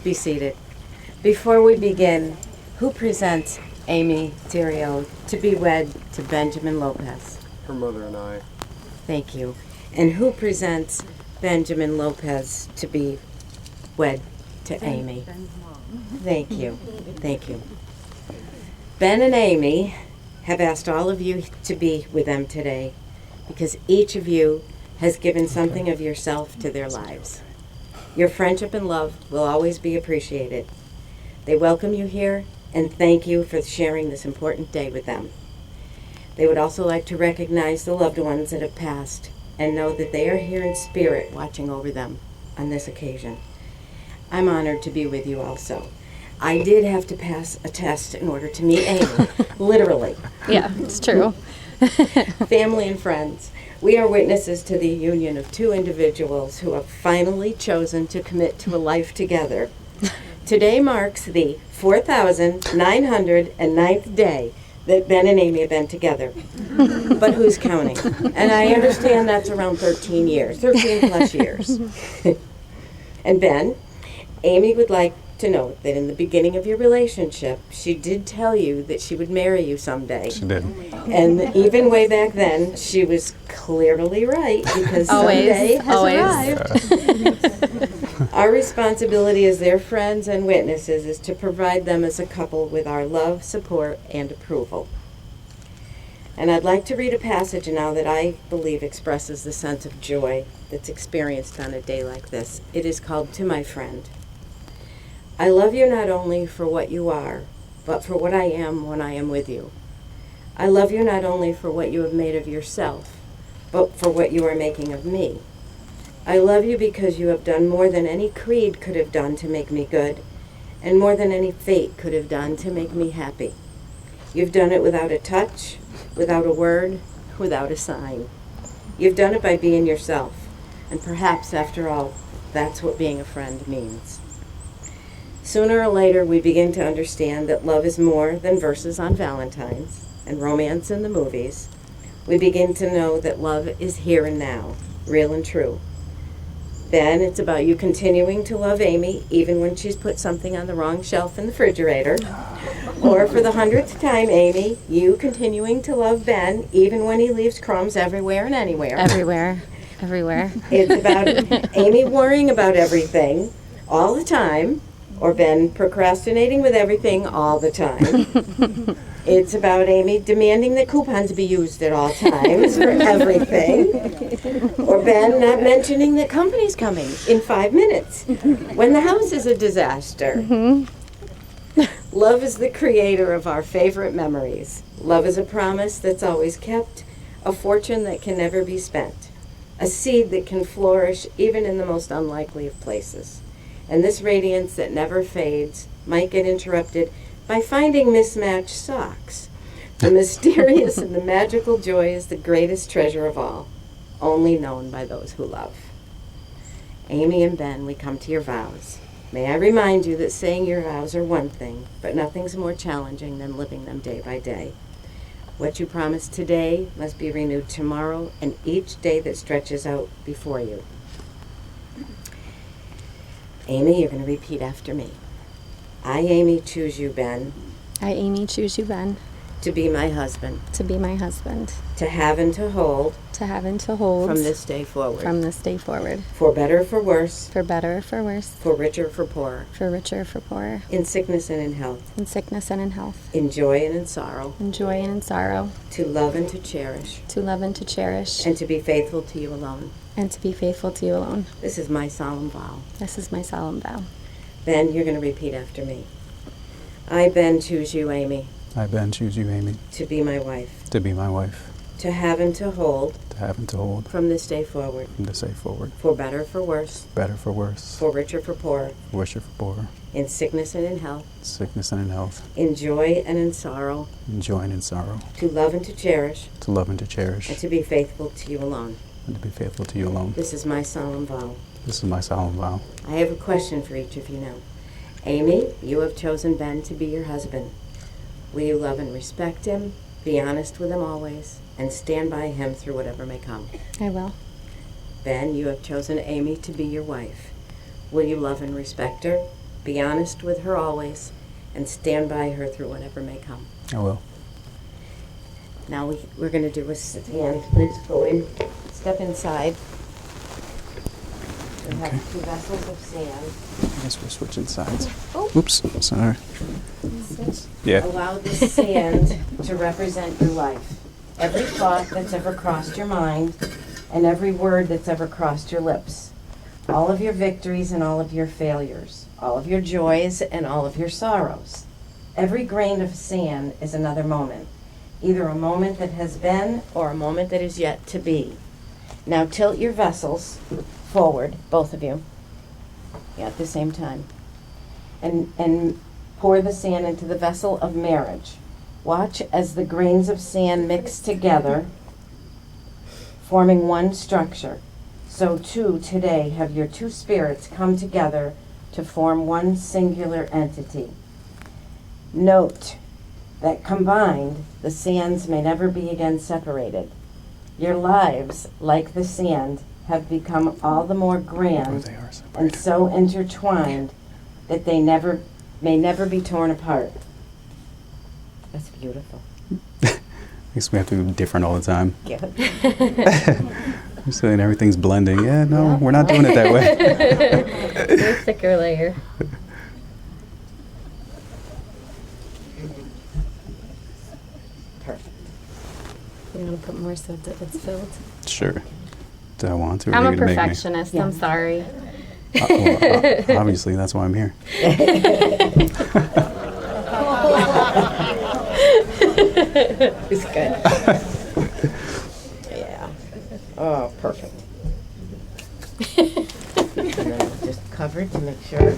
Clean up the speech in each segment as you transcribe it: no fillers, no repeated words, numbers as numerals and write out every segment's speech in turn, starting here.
be seated. Before we begin, who presents Amy Theriot to be wed to Benjamin Lopez? Her mother and I. Thank you. And who presents Benjamin Lopez to be wed to Amy? Thank you. Thank you. Ben and Amy have asked all of you to be with them today because each of you has given something of yourself to their lives. Your friendship and love will always be appreciated. They welcome you here and thank you for sharing this important day with them. They would also like to recognize the loved ones that have passed and know that they are here in spirit watching over them on this occasion. I'm honored to be with you also. I did have to pass a test in order to meet Amy, literally. Yeah, it's true. Family and friends, we are witnesses to the union of two individuals who have finally chosen to commit to a life together. Today marks the 4,909th day that Ben and Amy have been together. But who's counting? And I understand that's around 13 plus years. And Ben, Amy would like to note that in the beginning of your relationship, she did tell you that she would marry you someday. She did. And even way back then, she was clearly right because someday has arrived. Our responsibility as their friends and witnesses is to provide them as a couple with our love, support, and approval. And I'd like to read a passage now that I believe expresses the sense of joy that's experienced on a day like this. It is called To My Friend. I love you not only for what you are, but for what I am when I am with you. I love you not only for what you have made of yourself, but for what you are making of me. I love you because you have done more than any creed could have done to make me good, and more than any fate could have done to make me happy. You've done it without a touch, without a word, without a sign. You've done it by being yourself, and perhaps, after all, that's what being a friend means. Sooner or later, we begin to understand that love is more than verses on Valentine's and romance in the movies. We begin to know that love is here and now, real and true. Then it's about you continuing to love Amy even when she's put something on the wrong shelf in the refrigerator. Or for the 100th time, Amy, you continuing to love Ben even when he leaves crumbs everywhere and anywhere. Everywhere. It's about Amy worrying about everything all the time, or Ben procrastinating with everything all the time. It's about Amy demanding that coupons be used at all times for everything. Or Ben not mentioning that company's coming in 5 minutes when the house is a disaster. Love is the creator of our favorite memories. Love is a promise that's always kept, a fortune that can never be spent, a seed that can flourish even in the most unlikely of places. And this radiance that never fades might get interrupted by finding mismatched socks. The mysterious and the magical joy is the greatest treasure of all, only known by those who love. Amy and Ben, we come to your vows. May I remind you that saying your vows are one thing, but nothing's more challenging than living them day by day. What you promise today must be renewed tomorrow and each day that stretches out before you. Amy, you're going to repeat after me. I, Amy, choose you, Ben. I, Amy, choose you, Ben. To be my husband. To be my husband. To have and to hold. To have and to hold. From this day forward. From this day forward. For better or for worse. For better or for worse. For richer or for poorer. For richer or for poorer. In sickness and in health. In sickness and in health. In joy and in sorrow. In joy and in sorrow. To love and to cherish. To love and to cherish. And to be faithful to you alone. And to be faithful to you alone. This is my solemn vow. This is my solemn vow. Ben, you're going to repeat after me. I, Ben, choose you, Amy. I, Ben, choose you, Amy. To be my wife. To be my wife. To have and to hold. To have and to hold. From this day forward. From this day forward. For better or for worse. Better for worse. For richer or for poorer. For richer for poorer. In sickness and in health. Sickness and in health. In joy and in sorrow. In joy and in sorrow. To love and to cherish. To love and to cherish. And to be faithful to you alone. And to be faithful to you alone. This is my solemn vow. This is my solemn vow. I have a question for each of you now. Amy, you have chosen Ben to be your husband. Will you love and respect him, be honest with him always, and stand by him through whatever may come? I will. Ben, you have chosen Amy to be your wife. Will you love and respect her, Be honest with her always, and stand by her through whatever may come. I will. Now we're going to do a stand. Let's go in, step inside. We have Okay. 2 vessels of sand. I guess we're switching sides. Oh. Oops, sorry. Yeah. Allow this sand to represent your life. Every thought that's ever crossed your mind and every word that's ever crossed your lips. All of your victories and all of your failures. All of your joys and all of your sorrows. Every grain of sand is another moment. Either a moment that has been or a moment that is yet to be. Now tilt your vessels forward, both of you, at the same time. And pour the sand into the vessel of marriage. Watch as the grains of sand mix together, forming one structure. So too, today, have your 2 spirits come together to form one singular entity. Note that combined, the sands may never be again separated. Your lives, like the sand, have become all the more Oh, grand they are and separated. so intertwined that they may never be torn apart. That's beautiful. I guess we have to be different all the time. Yeah. You're saying everything's blending. Yeah, no, we're not doing it that way. A thicker layer. Perfect. You want to put more so that it's filled? Sure. Do I want to? Or I'm are a you gonna make me? perfectionist. Yeah. I'm sorry. Obviously, that's why I'm here. It's good. Yeah. Oh, perfect. And then just cover it to make sure.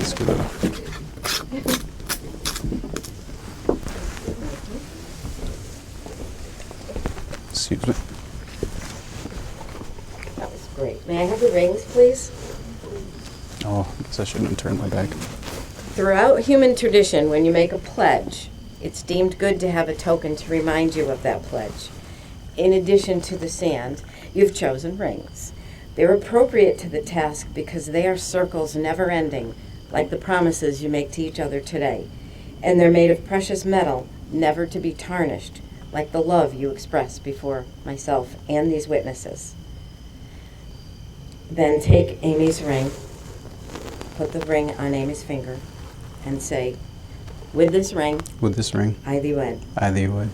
Screw it up. Excuse me. That was great. May I have the rings, please? Oh, I guess I shouldn't have turned my back. Throughout human tradition, when you make a pledge, it's deemed good to have a token to remind you of that pledge. In addition to the sand, you've chosen rings. They're appropriate to the task because they are circles never ending, like the promises you make to each other today. And they're made of precious metal, never to be tarnished, like the love you express before myself and these witnesses. Then take Amy's ring, put the ring on Amy's finger, and say, with this ring, With this ring, I thee wed. I thee would.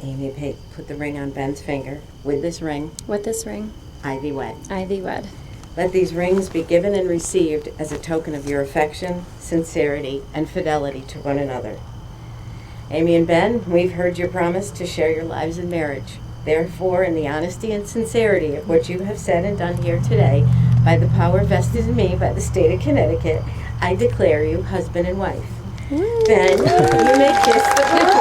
Amy, put the ring on Ben's finger. With this ring, With this ring, I thee wed. I thee wed. Let these rings be given and received as a token of your affection, sincerity, and fidelity to one another. Amy and Ben, we've heard your promise to share your lives in marriage. Therefore, in the honesty and sincerity of what you have said and done here today, by the power vested in me by the state of Connecticut, I declare you husband and wife. Ben, you may kiss the bride.